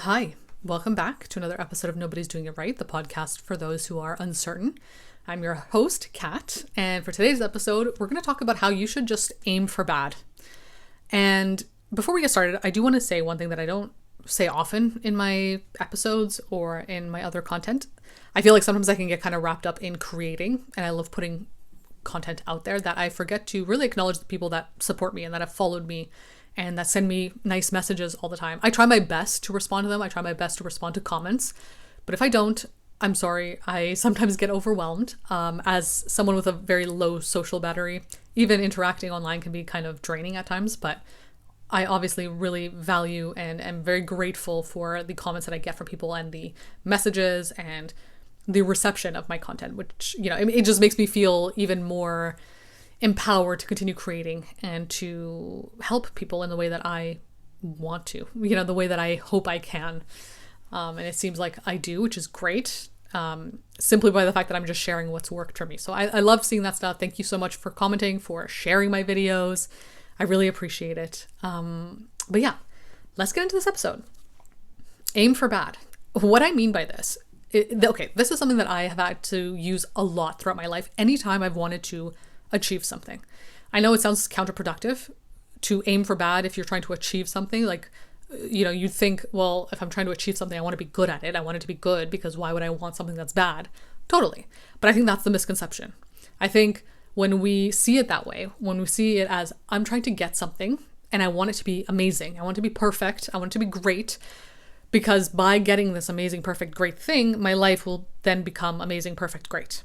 Hi, welcome back to another episode of Nobody's Doing It Right, the podcast for those who are uncertain. I'm your host, Kat, and for today's episode, we're going to talk about how you should just aim for bad. And before we get started, I do want to say one thing that I don't say often in my episodes or in my other content. I feel like sometimes I can get kind of wrapped up in creating, and I love putting content out there that I forget to really acknowledge the people that support me and that have followed me and that send me nice messages all the time. I try my best to respond to them. I try my best to respond to comments. But if I don't, I'm sorry. I sometimes get overwhelmed. As someone with a very low social battery, even interacting online can be kind of draining at times. But I obviously really value and am very grateful for the comments that I get from people and the messages and the reception of my content, which, it just makes me feel even more empowered to continue creating and to help people in the way that I want to, the way that I hope I can. And it seems like I do, which is great, simply by the fact that I'm just sharing what's worked for me. So I love seeing that stuff. Thank you so much for commenting, for sharing my videos. I really appreciate it. But yeah, let's get into this episode. Aim for bad. What I mean by this, this is something that I have had to use a lot throughout my life. Anytime I've wanted to achieve something. I know it sounds counterproductive to aim for bad if you're trying to achieve something. Like, you'd think, well, if I'm trying to achieve something, I want to be good at it. I want it to be good because why would I want something that's bad? Totally. But I think that's the misconception. I think when we see it that way, when we see it as I'm trying to get something and I want it to be amazing, I want it to be perfect, I want it to be great, because by getting this amazing, perfect, great thing, my life will then become amazing, perfect, great.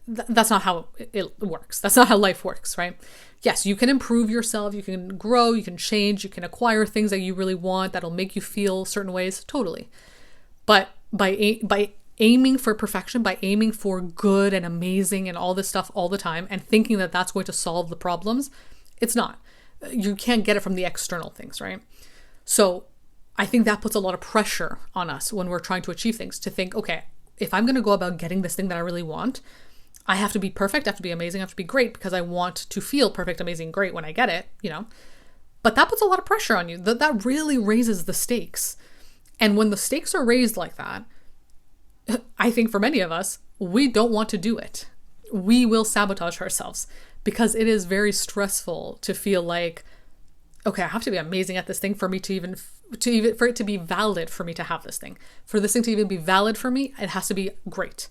That's not how it works. That's not how life works, right? Yes, you can improve yourself, you can grow, you can change, you can acquire things that you really want that'll make you feel certain ways, totally. But by aiming for perfection, by aiming for good and amazing and all this stuff all the time and thinking that that's going to solve the problems, it's not. You can't get it from the external things, right? So I think that puts a lot of pressure on us when we're trying to achieve things, to think, okay, if I'm going to go about getting this thing that I really want, I have to be perfect, I have to be amazing, I have to be great because I want to feel perfect, amazing, great when I get it, But that puts a lot of pressure on you. That really raises the stakes. And when the stakes are raised like that, I think for many of us, we don't want to do it. We will sabotage ourselves because it is very stressful to feel like, okay, I have to be amazing at this thing for me to even for it to be valid for me to have this thing. For this thing to even be valid for me, it has to be great.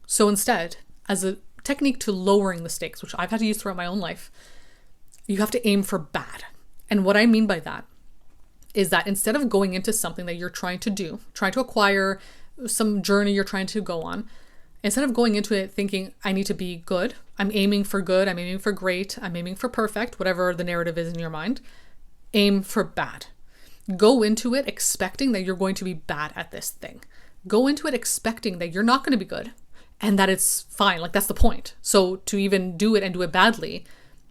So instead, as a technique to lowering the stakes, which I've had to use throughout my own life, you have to aim for bad. And what I mean by that is that instead of going into something that you're trying to do, trying to acquire some journey you're trying to go on, instead of going into it thinking, I need to be good, I'm aiming for good, I'm aiming for great, I'm aiming for perfect, whatever the narrative is in your mind, aim for bad. Go into it expecting that you're going to be bad at this thing. Go into it expecting that you're not going to be good and that it's fine. Like, that's the point. So to even do it and do it badly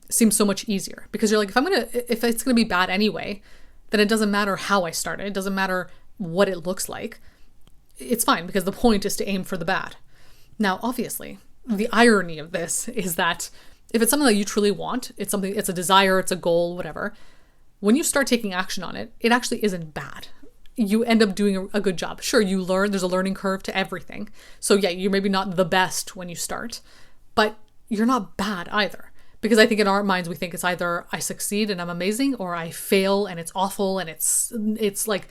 seems so much easier because you're like, if it's going to be bad anyway, then it doesn't matter how I started. It doesn't matter what it looks like. It's fine because the point is to aim for the bad. Now, obviously, the irony of this is that if it's something that you truly want, it's a desire, it's a goal, whatever. When you start taking action on it, it actually isn't bad. You end up doing a good job. Sure, you learn, there's a learning curve to everything. So yeah, you're maybe not the best when you start, but you're not bad either. Because I think in our minds, we think it's either I succeed and I'm amazing, or I fail and it's awful and it's like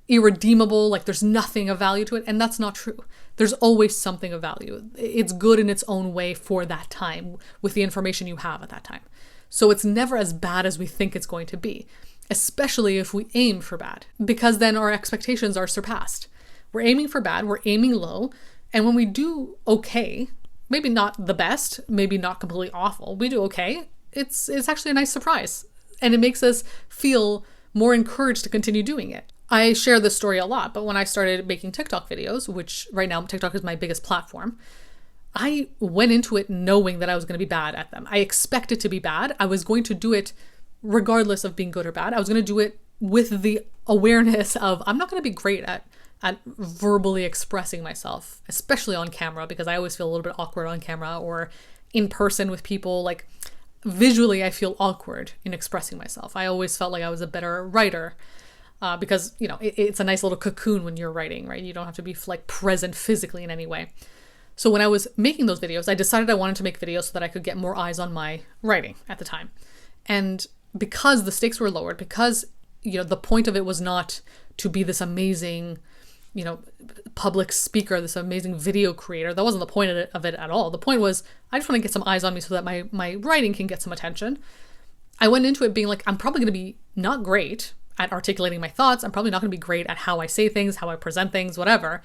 irredeemable, like there's nothing of value to it. And that's not true. There's always something of value. It's good in its own way for that time with the information you have at that time. So it's never as bad as we think it's going to be, especially if we aim for bad, because then our expectations are surpassed. We're aiming for bad, we're aiming low, and when we do okay, maybe not the best, maybe not completely awful, we do okay, it's actually a nice surprise, and it makes us feel more encouraged to continue doing it. I share this story a lot, but when I started making TikTok videos, which right now TikTok is my biggest platform, I went into it knowing that I was going to be bad at them. I expected to be bad. I was going to do it regardless of being good or bad. I was going to do it with the awareness of I'm not going to be great at verbally expressing myself, especially on camera, because I always feel a little bit awkward on camera or in person with people. Like, visually, I feel awkward in expressing myself. I always felt like I was a better writer. because, it's a nice little cocoon when you're writing, right? You don't have to be like present physically in any way. So when I was making those videos, I decided I wanted to make videos so that I could get more eyes on my writing at the time. And because the stakes were lowered, because, the point of it was not to be this amazing, public speaker, this amazing video creator. That wasn't the point of it at all. The point was, I just want to get some eyes on me so that my writing can get some attention. I went into it being like, I'm probably going to be not great at articulating my thoughts. I'm probably not going to be great at how I say things, how I present things, whatever.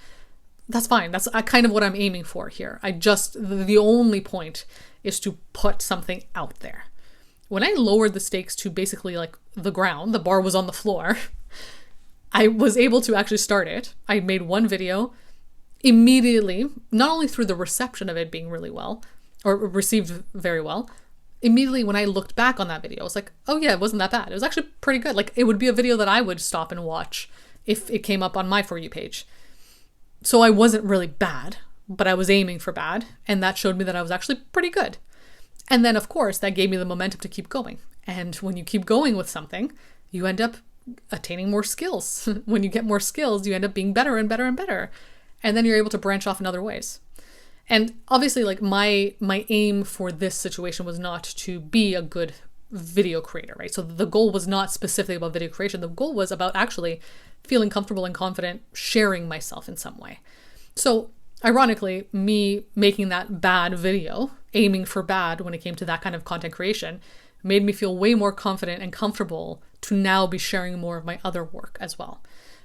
That's fine. That's kind of what I'm aiming for here. The only point is to put something out there. When I lowered the stakes to basically like the ground, the bar was on the floor, I was able to actually start it. I made one video immediately, not only through the reception of it being really well, or received very well, immediately when I looked back on that video, I was like, oh yeah, it wasn't that bad. It was actually pretty good. Like, it would be a video that I would stop and watch if it came up on my For You page. So I wasn't really bad, but I was aiming for bad. And that showed me that I was actually pretty good. And then, of course, that gave me the momentum to keep going. And when you keep going with something, you end up attaining more skills. When you get more skills, you end up being better and better and better. And then you're able to branch off in other ways. And obviously, like, my aim for this situation was not to be a good video creator, right? So the goal was not specifically about video creation. The goal was about actually feeling comfortable and confident sharing myself in some way. So ironically, me making that bad video, aiming for bad when it came to that kind of content creation, made me feel way more confident and comfortable to now be sharing more of my other work as well.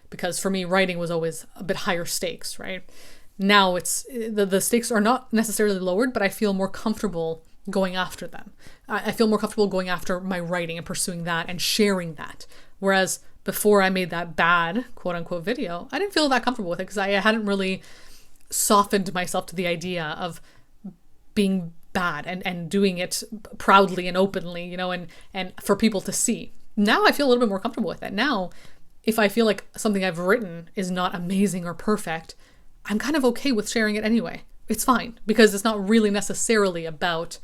Because for me, writing was always a bit higher stakes, right? Now it's the stakes are not necessarily lowered, but I feel more comfortable going after them. I feel more comfortable going after my writing and pursuing that and sharing that. Whereas before I made that bad, quote unquote, video, I didn't feel that comfortable with it because I hadn't really softened myself to the idea of being bad and doing it proudly and openly, and for people to see. Now I feel a little bit more comfortable with it. Now, if I feel like something I've written is not amazing or perfect, I'm kind of okay with sharing it anyway. It's fine, because it's not really necessarily about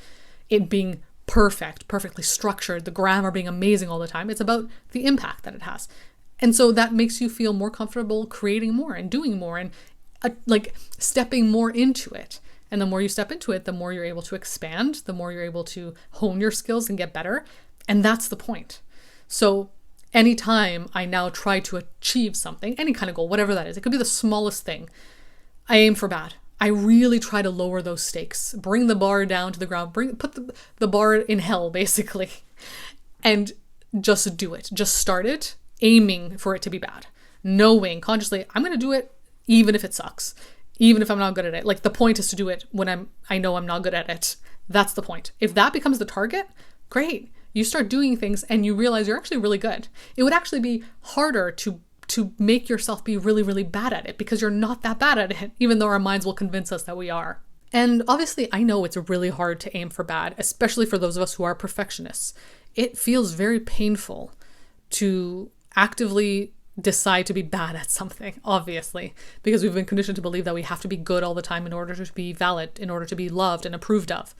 it being perfect, perfectly structured, the grammar being amazing all the time. It's about the impact that it has. And so that makes you feel more comfortable creating more and doing more and like stepping more into it. And the more you step into it, the more you're able to expand, the more you're able to hone your skills and get better. And that's the point. So anytime I now try to achieve something, any kind of goal, whatever that is, it could be the smallest thing, I aim for bad. I really try to lower those stakes, bring the bar down to the ground, put the bar in hell, basically, and just do it. Just start it, aiming for it to be bad, knowing consciously, I'm going to do it even if it sucks, even if I'm not good at it. Like, the point is to do it when I know I'm not good at it. That's the point. If that becomes the target, great. You start doing things and you realize you're actually really good. It would actually be harder to make yourself be really, really bad at it because you're not that bad at it, even though our minds will convince us that we are. And obviously, I know it's really hard to aim for bad, especially for those of us who are perfectionists. It feels very painful to actively decide to be bad at something, obviously, because we've been conditioned to believe that we have to be good all the time in order to be valid, in order to be loved and approved of.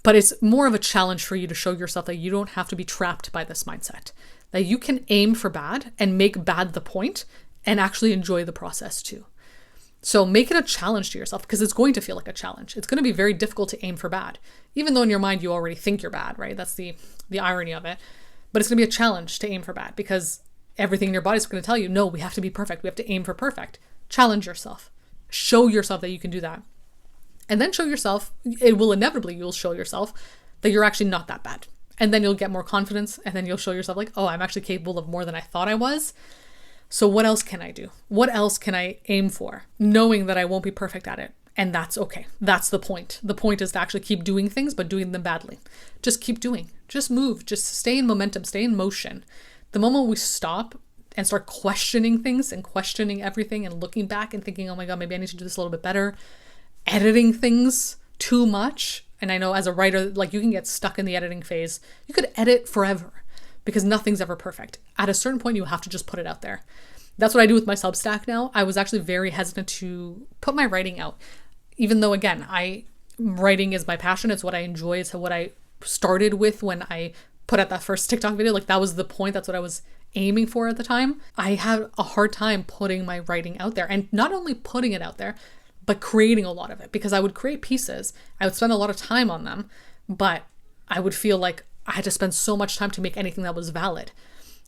But it's more of a challenge for you to show yourself that you don't have to be trapped by this mindset, that you can aim for bad and make bad the point and actually enjoy the process too. So make it a challenge to yourself, because it's going to feel like a challenge. It's going to be very difficult to aim for bad, even though in your mind you already think you're bad, right? That's the irony of it. But it's going to be a challenge to aim for bad because everything in your body is going to tell you, no, we have to be perfect. We have to aim for perfect. Challenge yourself. Show yourself that you can do that. And then show yourself, you'll show yourself that you're actually not that bad. And then you'll get more confidence, and then you'll show yourself like, oh, I'm actually capable of more than I thought I was. So what else can I do? What else can I aim for? Knowing that I won't be perfect at it. And that's okay. That's the point. The point is to actually keep doing things, but doing them badly. Just keep doing. Just move. Just stay in momentum. Stay in motion. The moment we stop and start questioning things and questioning everything and looking back and thinking, oh my God, maybe I need to do this a little bit better, editing things too much. And I know as a writer, like, you can get stuck in the editing phase. You could edit forever because nothing's ever perfect. At a certain point, you have to just put it out there. That's what I do with my Substack now. I was actually very hesitant to put my writing out, even though, again, writing is my passion. It's what I enjoy. It's what I started with when I put out that first TikTok video. Like, that was the point. That's what I was aiming for at the time, I had a hard time putting my writing out there. And not only putting it out there, but creating a lot of it, because I would create pieces. I would spend a lot of time on them, but I would feel like I had to spend so much time to make anything that was valid,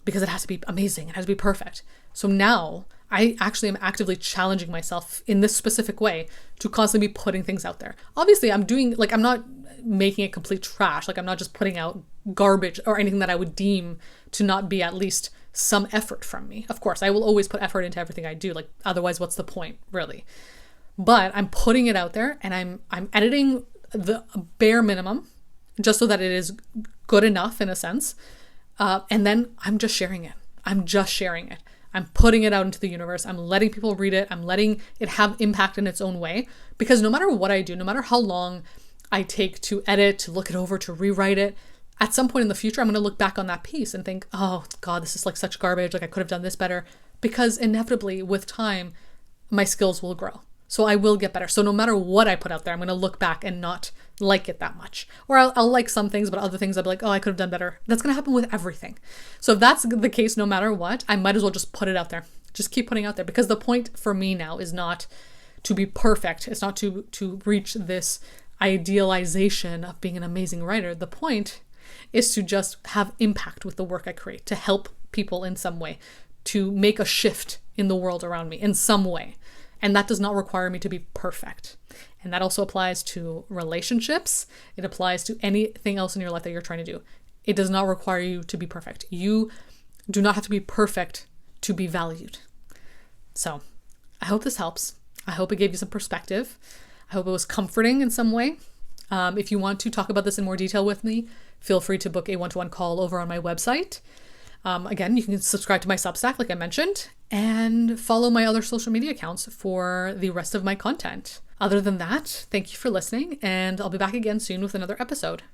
because it has to be amazing. It has to be perfect. So now I actually am actively challenging myself in this specific way to constantly be putting things out there. Obviously, I'm not making it complete trash. Like, I'm not just putting out garbage or anything that I would deem to not be at least some effort from me. Of course, I will always put effort into everything I do. Like, otherwise, what's the point, really? But I'm putting it out there, and I'm editing the bare minimum just so that it is good enough in a sense. And then I'm just sharing it. I'm putting it out into the universe. I'm letting people read it. I'm letting it have impact in its own way. Because no matter what I do, no matter how long I take to edit, to look it over, to rewrite it, at some point in the future, I'm going to look back on that piece and think, oh God, this is like such garbage. Like, I could have done this better. Because inevitably with time, my skills will grow. So I will get better. So no matter what I put out there, I'm going to look back and not like it that much. Or I'll like some things, but other things I'll be like, oh, I could have done better. That's going to happen with everything. So if that's the case, no matter what, I might as well just put it out there. Just keep putting it out there, because the point for me now is not to be perfect. It's not to reach this idealization of being an amazing writer. The point is to just have impact with the work I create, to help people in some way, to make a shift in the world around me in some way. And that does not require me to be perfect. And that also applies to relationships. It applies to anything else in your life that you're trying to do. It does not require you to be perfect. You do not have to be perfect to be valued. So I hope this helps. I hope it gave you some perspective. I hope it was comforting in some way. If you want to talk about this in more detail with me, feel free to book a one-to-one call over on my website. Again, you can subscribe to my Substack, like I mentioned, and follow my other social media accounts for the rest of my content. Other than that, thank you for listening, and I'll be back again soon with another episode.